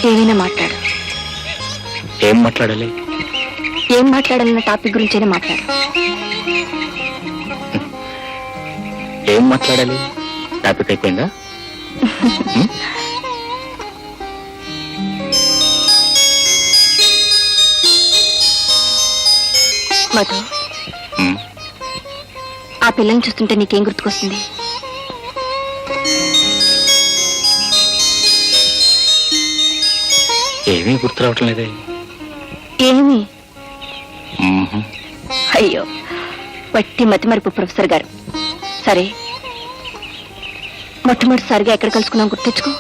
ఏమైనా మాట్లాడు. ఏం మాట్లాడాలి? ఏం మాట్లాడాలన్న టాపిక్ గురించైనా మాట్లాడు. ఏం మాట్లాడాలి? టాపిక్ అయిపోయిందా? మధు, ఆ పిల్లని చూస్తుంటే నీకేం గుర్తుకొస్తుంది? ఏమీ గుర్తు రావటం లేదే. ఏమి? అయ్యో, వట్టి మతిమరుపు ప్రొఫెసర్ గారు. సరే, మొట్టమొదటిసారిగా ఎక్కడ కలుసుకున్నాం గుర్తు తెచ్చుకో.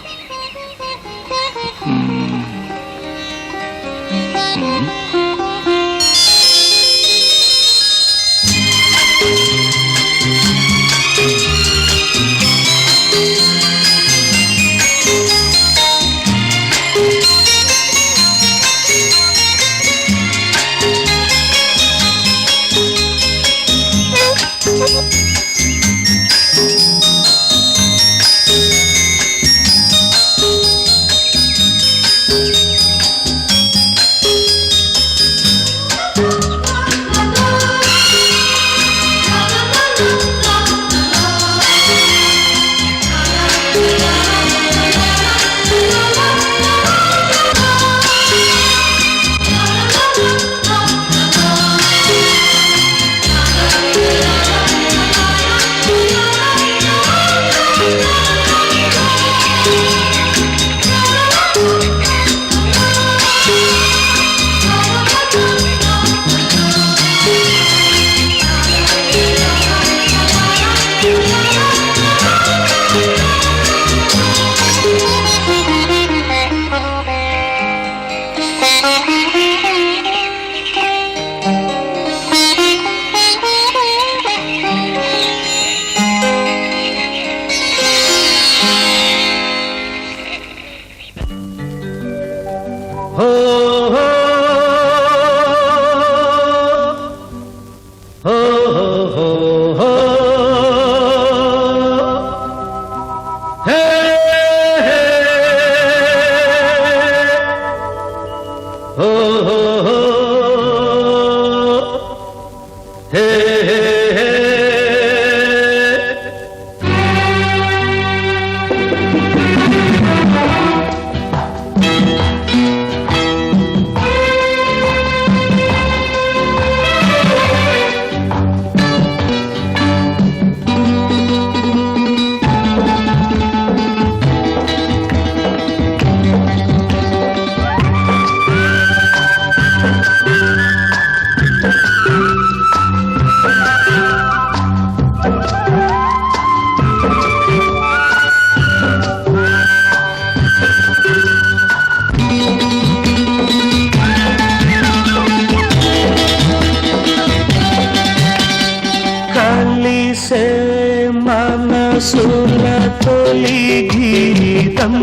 మనసుల తొలి గీతం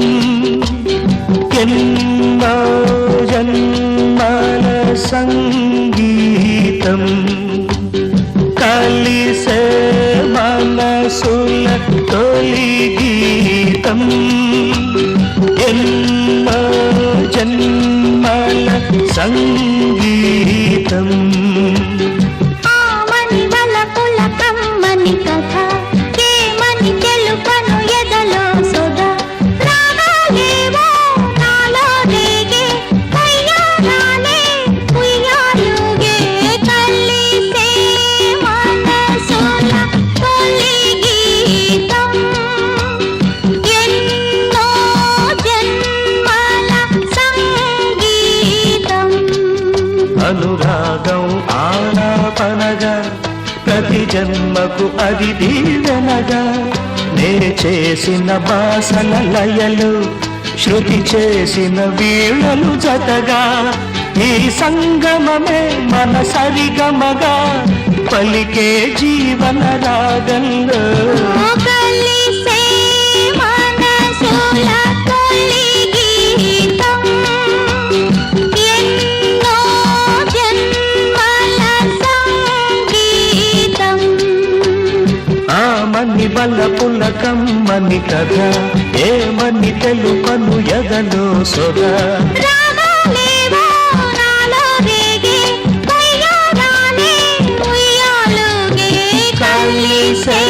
ఎన్నో జన్మల సంగీతం కలిసే మనసుల తొలి గీతం ఎన్నో జన్మల సంగీతం అనురాగం ఆలాపనగా ప్రతి జన్మకు అది దీవెనగా నే చేసిన బాసల లయలు శృతి చేసిన వీణలు జతగా ఈ సంగమమే మన సరిగమగా పలికే జీవన రాగంలో తీయని బల్ల పుల్ల కమ్మని కథ ఏమని తెలుపను ఎదలో సొదా రాగాలేవో నాలో రేగే ఉయ్యారాలే ఉయ్యాలుగే కలిసే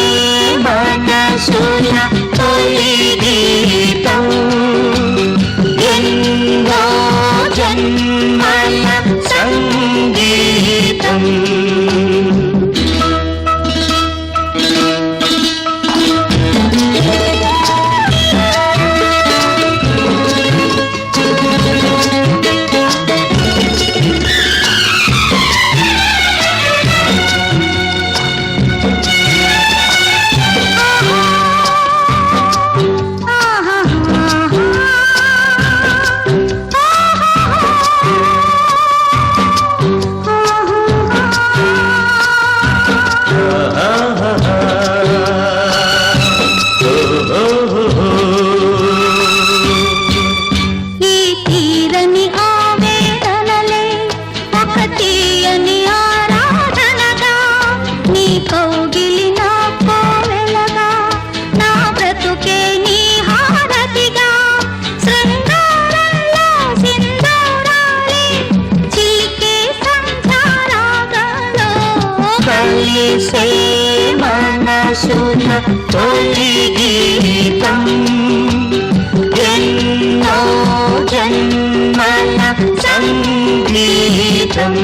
మనసుల తొలి గీతం ఎన్నో జన్మల సంగీతం ఈ తీరని ఆవేదనలే ఒక తీయని ఆరాధనగా నీ కౌగిలి నా కోవెలగా నా బ్రతుకే నీ హారతిగా శృంగారంలో సింధూరాలే చిలికే సంధ్యారాగంలో కలిసే మనసుల తొలి గీతం ఎన్నో జన్మల సంగీతం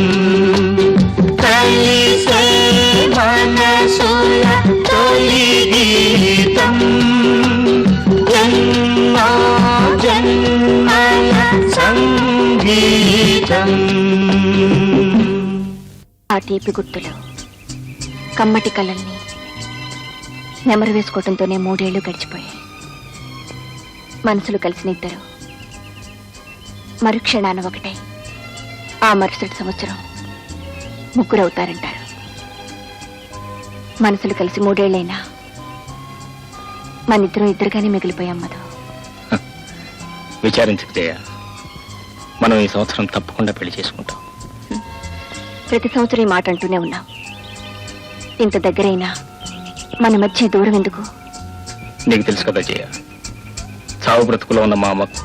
కలిసే మనసుల తొలి గీతం ఎన్నో జన్మల సంగీతం ఆ తీపి గుర్తులు కమ్మటి కళ్ళల్ని నెమరు వేసుకోవడంతోనే 3 ఏళ్లు గడిచిపోయాయి. మనసులు కలిసిన ఇద్దరు మరుక్షణాన ఒకటే ఆ మరుసటి సంవత్సరం ముగ్గురు అవుతారంటారు. మనసులు కలిసి 3 ఏళ్ళైనా మనిద్దరం ఇద్దరుగానే మిగిలిపోయాం మధు. విచారించక జయ, మనం ఈ సంవత్సరం తప్పకుండా పెళ్లి చేసుకుంటాం. ప్రతి సంవత్సరం ఈ మాట అంటూనే ఉన్నాం. ఇంత దగ్గరైనా మన మధ్య దూరం ఎందుకు? నీకు తెలుసు కదా జయ, చావు బ్రతుకులో ఉన్న మా అమ్మకు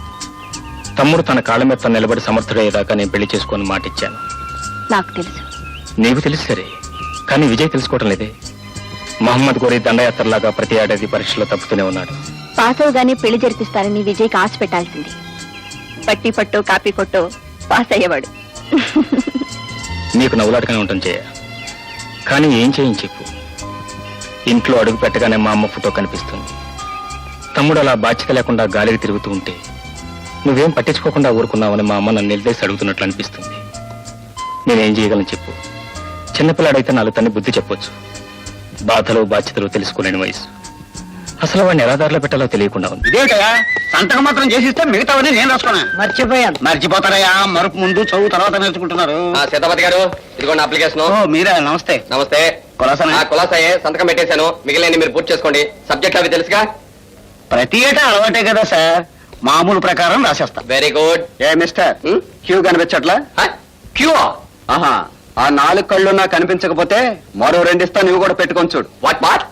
తమ్ముడు తన కాళ్ళ మీద తను నిలబడి సమర్థుడయ్యేదాకా నేను పెళ్లి చేసుకొని మాట ఇచ్చాను. నాకు తెలుసు. నీకు తెలుసు సరే, కానీ విజయ్ తెలుసుకోవటం లేదే. మహమ్మద్ గోరీ దండయాత్రలాగా ప్రతి ఏడాది పరీక్షలో తప్పుతూనే ఉన్నాడు. పాస్ అవగానే పెళ్లి జరిపిస్తారని విజయ్కి ఆశ పెట్టాల్సింది. పట్టి పట్టో కాపీ కొట్టో పాస్ అయ్యేవాడు. నీకు నవ్వులాటగానే ఉంటాం జయ, కానీ ఏం చేయని చెప్పు. ఇంట్లో అడుగు పెట్టగానే మా అమ్మ ఫోటో కనిపిస్తుంది. తమ్ముడు అలా బాధ్యత లేకుండా గాలికి తిరుగుతూ ఉంటే నువ్వేం పట్టించుకోకుండా ఊరుకున్నావని మా అమ్మ నన్ను నిలదీసి అడుగుతున్నట్లు అనిపిస్తుంది. నేనేం చేయగలను చెప్పు. చిన్నపిల్లాడైతే 4 తన్ని బుద్ధి చెప్పొచ్చు. బాధలు బాధ్యతలు తెలుసుకోలేని వయసు. అసలు వాడిని ఎలా దారిలో పెట్టాలో తెలియకుండా ఉంది. ఇదేటయా సంతకం మాత్రం చేసిస్తే మిగతావన్నీ నేను రాసుకున్నా. మర్చిపోయాను. మర్చిపోతారయ్యా, మరొక ముందు చదువు తర్వాత నేర్చుకుంటున్నారు. సీతాపతి గారు, ఇదిగోండి అప్లికేషన్. ఓ మీరా, నమస్తే. నమస్తే. కులాసానా? కులాసాయే, సంతకం పెట్టేశాను. మిగిలిన మీరు పూర్తి చేసుకోండి. సబ్జెక్ట్ అవి తెలుసుగా? ప్రతి ఏటా అలవాటే కదా సార్, మామూలు ప్రకారం రాసేస్తా. Very good. ఏ మిస్టర్, క్యూ కనిపించట్లా? క్యూ? ఆహా, ఆ 4 కళ్ళు నాకు కనిపించకపోతే మరో 2 ఇస్తా, నువ్వు కూడా పెట్టుకొని చూడు. వాట్ వాట్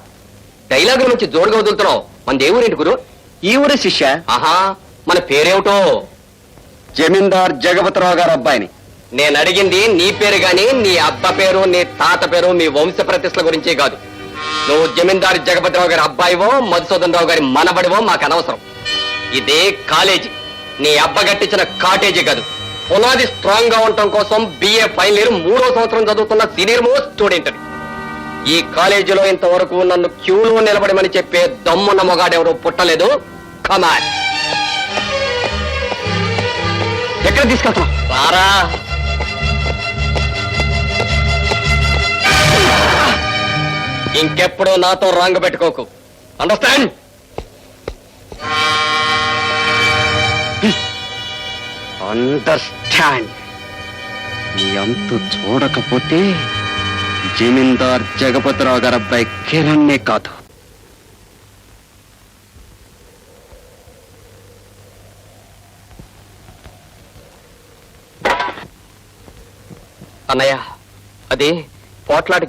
డైలాగ్ నుంచి జోడుగా వదులుతున్నావు. మన దేవురేంటి గురు? ఈ ఊరి శిష్య. ఆహా, మన పేరేమిటో? జమీందార్ జగపతిరావు గారు అబ్బాయిని. నేను అడిగింది నీ పేరు గాని నీ అబ్బ పేరు, నీ తాత పేరు, మీ వంశ ప్రతిష్టల గురించి కాదు. నువ్వు జమీందారు జగపతిరావు గారి అబ్బాయివో మధుసూదన్ రావు గారి మనబడివో మాకు అనవసరం. ఇదే కాలేజీ, నీ అబ్బ కట్టించిన కాటేజీ కాదు. పునాది స్ట్రాంగ్ గా ఉండటం కోసం బిఏ ఫైనల్ ఇయర్ 3వ సంవత్సరం చదువుతున్న సీనియర్ మోస్ట్ స్టూడెంట్. ఈ కాలేజీలో ఇంతవరకు నన్ను క్యూలో నిలబడమని చెప్పే దమ్మున్న మొగాడెవరూ పుట్టలేదు. కమాన్. ఎక్కడ తీసుకెళ్తాం? రారా. ఇంకెప్పుడు నాతో రాంగ్ పెట్టుకోకు. అండర్స్టాండ్? అండర్స్టాండ్. నీ అంతు చూడకపోతే జమీందార్ జగపతిరావు గారి అబ్బాయి కిరణ్నే కాదు. అన్నయ్య, అది పోట్లాట